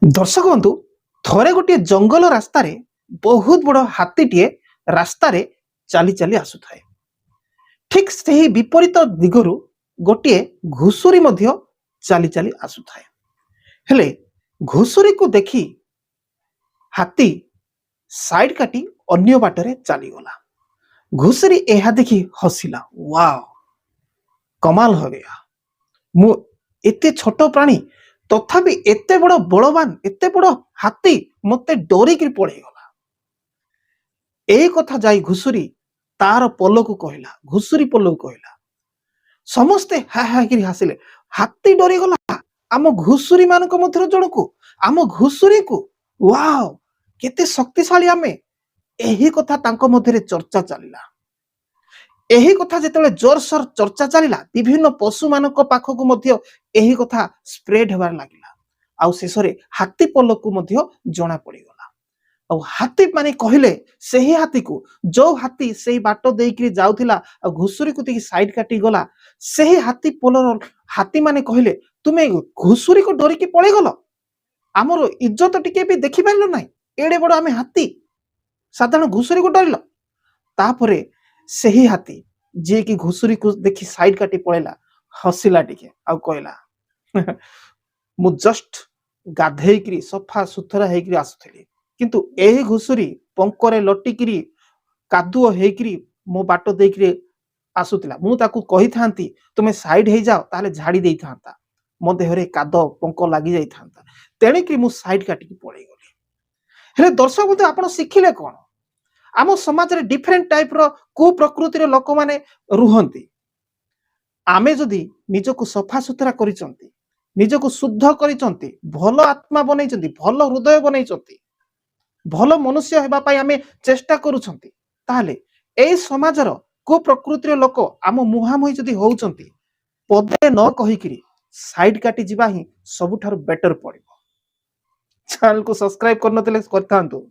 दर्शक बंधु थरे गोटे जंगल रास्तार बहुत बड़ हाथीटीए रास्तार चली चली आसुए। ठीक से ही विपरीत दिगरु गोटे घुषुरी चली चली आसुए। हेले घुषुरी को देखी हाथी साइड काटी अन्य बाटरे चलीगला। घुषुरी यह देखी हसिला, वाओ कमाल हो गया, मु एते छोट प्राणी तथापि एते बड़ बलवान एते बड़ हाथी मते डरिक पड़ेगला। ए कथा जाई घुषुरी तार पलक कहला, घुषुरी पलक कहला। समस्ते हा हा कि हसिले। हाथी डरिगला आम घुषुरी मानक मध्य जणको, आम घुषुरी को, वाओ केते शक्तिशाली आमे। एही कथा तांको मध्यरे चर्चा चलिला। एही कथा जेतेबेले जोरसोर चर्चा चलिला, विभिन्न पशु मानक पाखकु मध्य एही कथा स्प्रेड हेबार लागिला। आउ शेषरे हाथी पलक को मध्य जणा पड़ीगला। आउ हाथी माने कहिले सेही हाथी को जो हाथी सेही बाट देइकरी जाउथिला आ घुषुरी को देखि साइड काटी गला, सेही हाथी पलर हाथी माने कहिले तुमे घुषुरी को डरिकी पळेई गलो, आमर इज्जत टिके भी देखि पाइलो नाही, एडे बड़ आमे हाथी साधारण घुषुरी को डरिलो। तापरे सेही हाथी जे कि घुषुरी को देखि साइड काटी पळेला हसिला टिके आउ कहला मु जस्ट गाधेइकरी सफा सुथरा हेकरी आसुथिली, किंतु एही घुषुरी पंकरे लटिकिरी कादुओ हेकरी मो बाट देइकरी आसुथिला। मु ताकू कहि थांती तुमे साइड हे जाओ ताले झाड़ी देई थांता, मो देहरे काद पंक लागि जाई थांता, तेणिकरी मु साइड काटिकी पळेई गली। हेले दर्शक बंधु आपण शिखिले कोन? आम समाज रे डिफरेंट टाइप रो कुप्रकृतिर लोक माने रुहंती। आमे जदि निजको सफा सुथरा करिसंती, निजको शुद्ध करिसंती, भल आत्मा बनैचंती, भल हृदय बनैचंती, भल मनुष्य हेबा पाई आमे चेष्टा करूछंती, ताले एई समाजर कुप्रकृतिर लोक आम मुहामुही जदि होउचंती, पदे न कहिकिरी साइड काटी जिबा ही सबुठारु बेटर पड़िबो। चैनल को सब्सक्राइब करनथिले करथांतु।